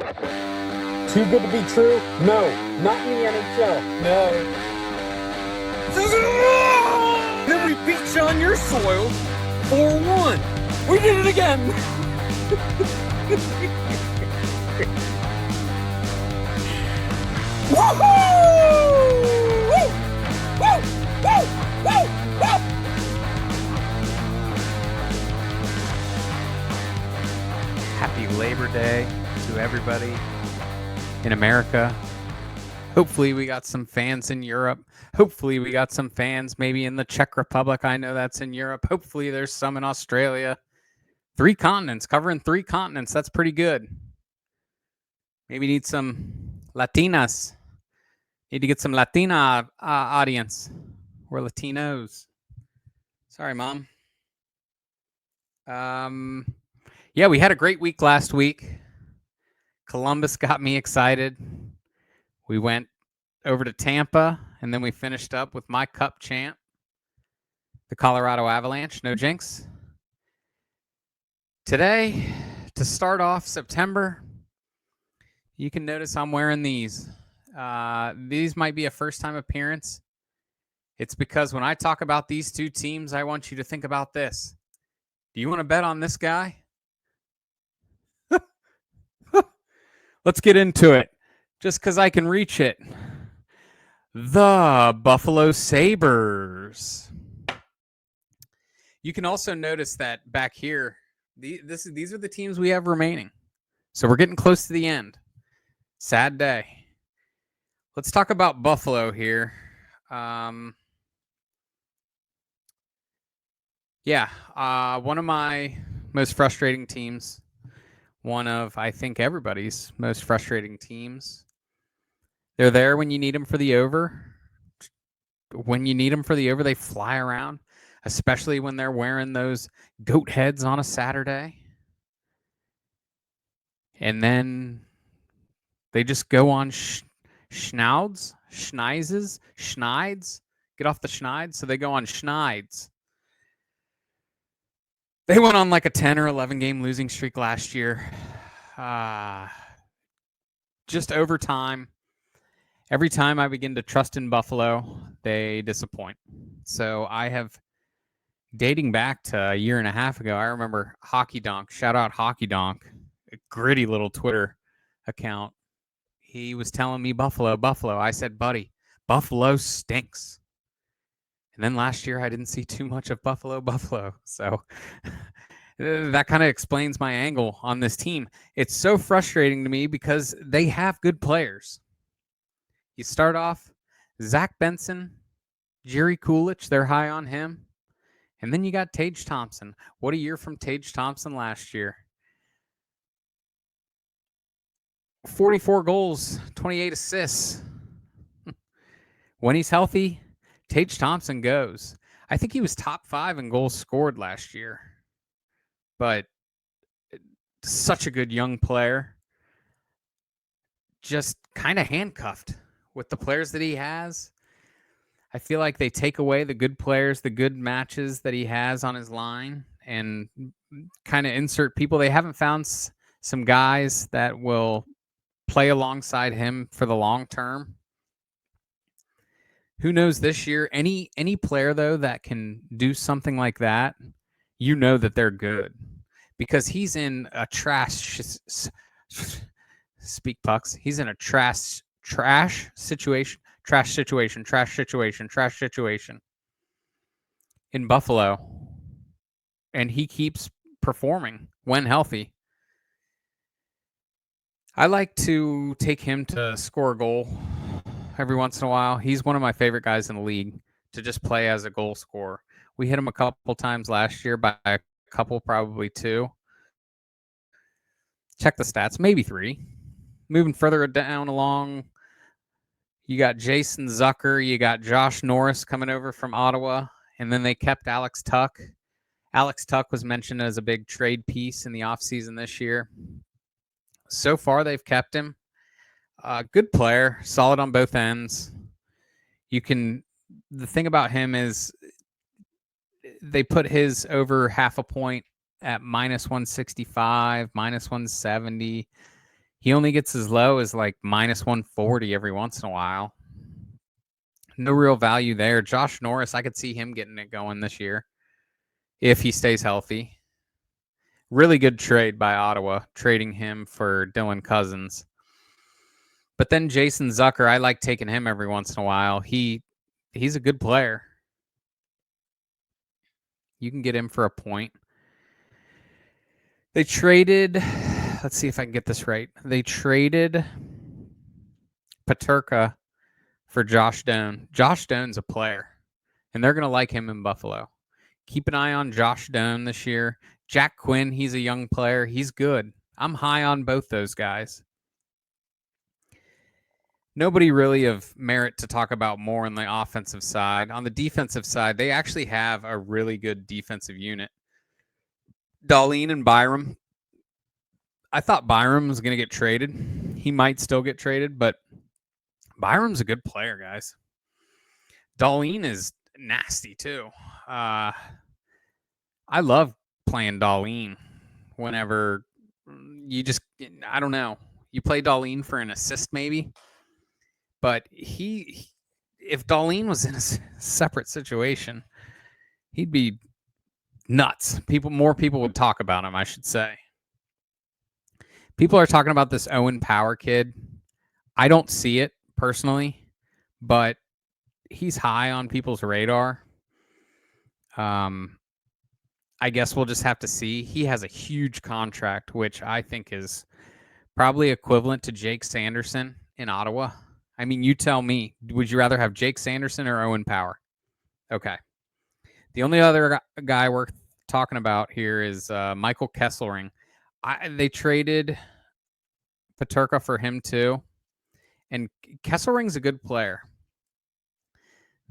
Too good to be true? No, not in the NHL. No. Then we beat you on your soil 4-1. We did it again. Happy Labor Day to everybody in America. Hopefully we got some fans in Europe. Hopefully we got some fans maybe in the Czech Republic. I know that's in Europe. Hopefully there's some in Australia. 3 continents, covering 3 continents. That's pretty good. Maybe need some Latinas. Need to get some Latina audience. Or Latinos. Sorry, Mom. Yeah, we had a great week last week. Columbus got me excited. We went over to Tampa, and then we finished up with my cup champ, the Colorado Avalanche. No Jinx. Today, to start off September, you can notice I'm wearing these. These might be a first-time appearance. It's because when I talk about these 2 teams, I want you to think about this. Do you want to bet on this guy? Let's get into it, just because I can reach it. The Buffalo Sabres. You can also notice that back here, these are the teams we have remaining. So we're getting close to the end. Sad day. Let's talk about Buffalo here. One of my most frustrating teams. One of, I think, everybody's most frustrating teams. They're there when you need them for the over. When you need them for the over, they fly around, especially when they're wearing those goat heads on a Saturday. And then they just go on schneids. Get off the schneids. So they go on schneids. They went on like a 10 or 11 game losing streak last year. Just over time. Every time I begin to trust in Buffalo, they disappoint. So I have, dating back to a year and a half ago, I remember Hockey Donk. Shout out Hockey Donk, a gritty little Twitter account. He was telling me Buffalo. I said, buddy, Buffalo stinks. And then last year, I didn't see too much of Buffalo. So that kind of explains my angle on this team. It's so frustrating to me because they have good players. You start off Zach Benson, Jerry Kulich, they're high on him. And then you got Tage Thompson. What a year from Tage Thompson last year. 44 goals, 28 assists. When he's healthy, Tage Thompson goes. I think he was top 5 in goals scored last year. But such a good young player. Just kind of handcuffed with the players that he has. I feel like they take away the good players, the good matches that he has on his line, and kind of insert people. They haven't found some guys that will play alongside him for the long term. Who knows this year? Any player, though, that can do something like that, you know that they're good. Because he's in a trash He's in a trash situation in Buffalo. And he keeps performing when healthy. I like to take him to score a goal every once in a while. He's one of my favorite guys in the league to just play as a goal scorer. We hit him a couple times last year, by a couple, probably 2. Check the stats, maybe 3. Moving further down along, you got Jason Zucker, you got Josh Norris coming over from Ottawa, and then they kept Alex Tuck. Alex Tuck was mentioned as a big trade piece in the offseason this year. So far, they've kept him. Good player, solid on both ends. The thing about him is they put his over half a point at -165, -170. He only gets as low as like minus 140 every once in a while. No real value there. Josh Norris, I could see him getting it going this year if he stays healthy. Really good trade by Ottawa, trading him for Dylan Cousins. But then Jason Zucker, I like taking him every once in a while. He's a good player. You can get him for a point. They traded, let's see if I can get this right. They traded Peterka for Josh Doan. Josh Doan's a player, and they're going to like him in Buffalo. Keep an eye on Josh Doan this year. Jack Quinn, he's a young player. He's good. I'm high on both those guys. Nobody really of merit to talk about more on the offensive side. On the defensive side, they actually have a really good defensive unit. Dahlin and Byram. I thought Byram was going to get traded. He might still get traded, but Byram's a good player, guys. Dahlin is nasty, too. I love playing Dahlin whenever you just, I don't know. You play Dahlin for an assist, maybe. But if Dahlin was in a separate situation, he'd be nuts. More people would talk about him, I should say. People are talking about this Owen Power kid. I don't see it personally, but he's high on people's radar. I guess we'll just have to see. He has a huge contract, which I think is probably equivalent to Jake Sanderson in Ottawa. I mean, you tell me, would you rather have Jake Sanderson or Owen Power? Okay. The only other guy worth talking about here is Michael Kesselring. They traded Peterka for him too. And Kesselring's a good player.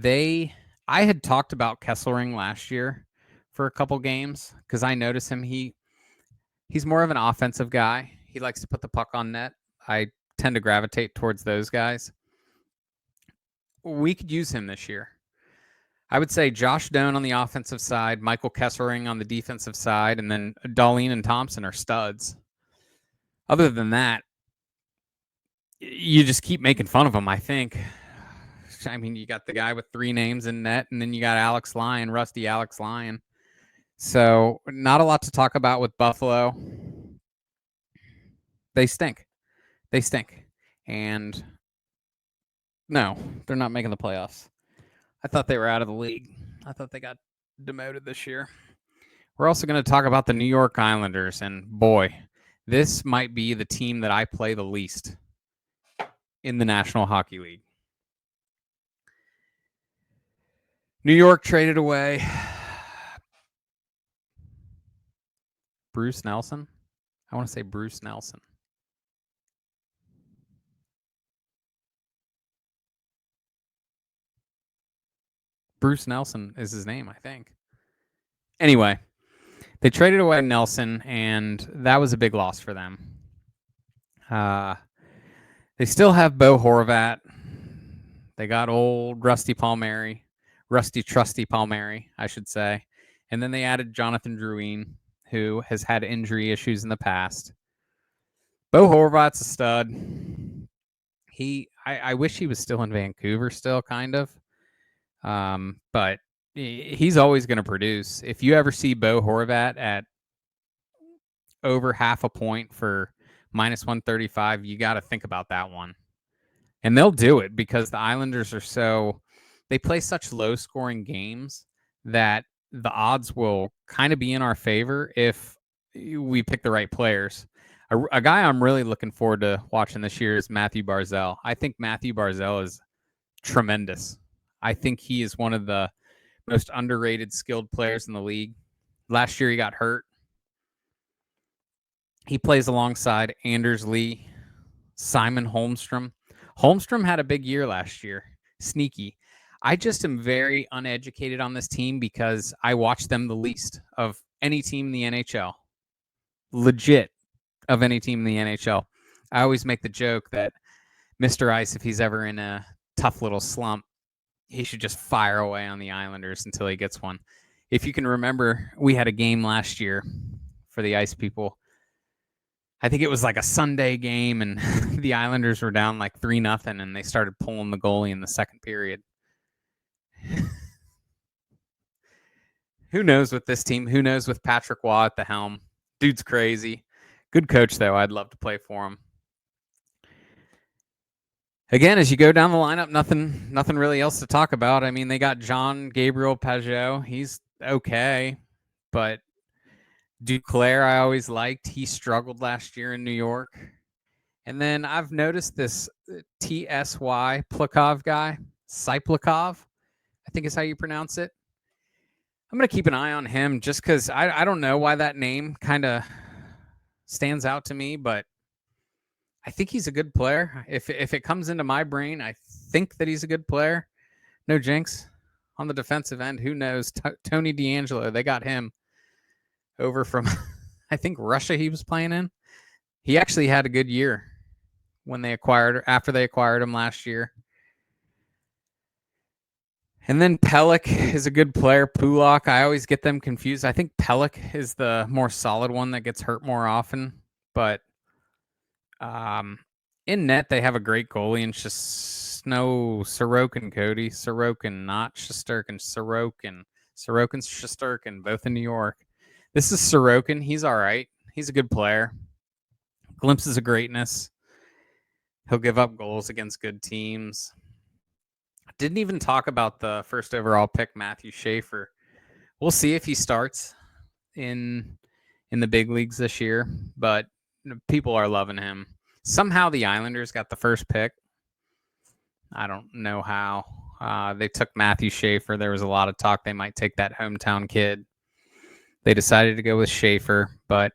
I had talked about Kesselring last year for a couple games because I noticed him. He's more of an offensive guy. He likes to put the puck on net. I tend to gravitate towards those guys. We could use him this year. I would say Josh Doan on the offensive side, Michael Kesselring on the defensive side, and then Dahlin and Thompson are studs. Other than that, you just keep making fun of him, I think. I mean, you got the guy with 3 names in net, and then you got Alex Lyon, rusty Alex Lyon. So not a lot to talk about with Buffalo. They stink. And no, they're not making the playoffs. I thought they were out of the league. I thought they got demoted this year. We're also going to talk about the New York Islanders, and boy, this might be the team that I play the least in the National Hockey League. New York traded away Bruce Nelson. I want to say Bruce Nelson. Bruce Nelson is his name, I think. Anyway, they traded away Nelson, and that was a big loss for them. They still have Bo Horvat. They got old Rusty Trusty Palmieri, I should say. And then they added Jonathan Drouin, who has had injury issues in the past. Bo Horvat's a stud. I wish he was still in Vancouver still, kind of. But he's always going to produce. If you ever see Bo Horvat at over half a point for minus 135, you got to think about that one. And they'll do it because the Islanders they play such low scoring games that the odds will kind of be in our favor if we pick the right players. A guy I'm really looking forward to watching this year is Mathew Barzal. I think Mathew Barzal is tremendous. I think he is one of the most underrated, skilled players in the league. Last year he got hurt. He plays alongside Anders Lee, Simon Holmstrom. Holmstrom had a big year last year. Sneaky. I just am very uneducated on this team because I watch them the least of any team in the NHL. Legit of any team in the NHL. I always make the joke that Mr. Ice, if he's ever in a tough little slump, he should just fire away on the Islanders until he gets one. If you can remember, we had a game last year for the Ice people. I think it was like a Sunday game, and the Islanders were down like 3-0, and they started pulling the goalie in the second period. Who knows with this team? Who knows with Patrick Waugh at the helm? Dude's crazy. Good coach, though. I'd love to play for him. Again, as you go down the lineup, nothing really else to talk about. I mean, they got John Gabriel Pageau. He's okay, but Duclair I always liked. He struggled last year in New York. And then I've noticed this TSY Plakov guy, Siplikov, I think is how you pronounce it. I'm going to keep an eye on him just because I don't know why that name kind of stands out to me, but I think he's a good player. If it comes into my brain, I think that he's a good player. No Jinx on the defensive end. Who knows? Tony D'Angelo, they got him over from, I think, Russia he was playing in. He actually had a good year after they acquired him last year. And then Pelech is a good player. Pulak, I always get them confused. I think Pelech is the more solid one that gets hurt more often. But in net, they have a great goalie, and just no Sorokin, Cody. Sorokin, not Shesterkin. Sorokin. Sorokin's Shesterkin, both in New York. This is Sorokin. He's all right. He's a good player. Glimpses of greatness. He'll give up goals against good teams. Didn't even talk about the first overall pick, Mathew Schaefer. We'll see if he starts in the big leagues this year, but people are loving him. Somehow the Islanders got the first pick. I don't know how. They took Mathew Schaefer. There was a lot of talk they might take that hometown kid. They decided to go with Schaefer, but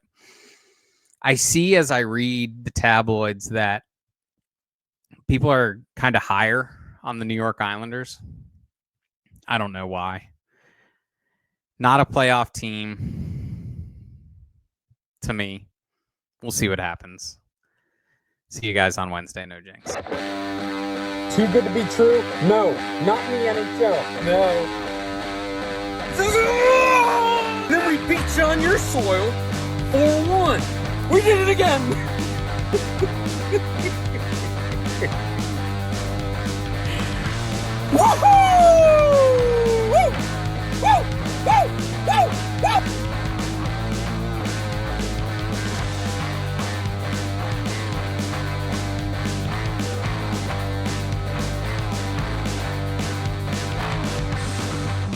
I see as I read the tabloids that people are kind of higher on the New York Islanders. I don't know why. Not a playoff team to me. We'll see what happens. See you guys on Wednesday. No Jinx. Too good to be true? No, not in the NHL. No. Then we beat you on your soil 4-1. We did it again. Woohoo!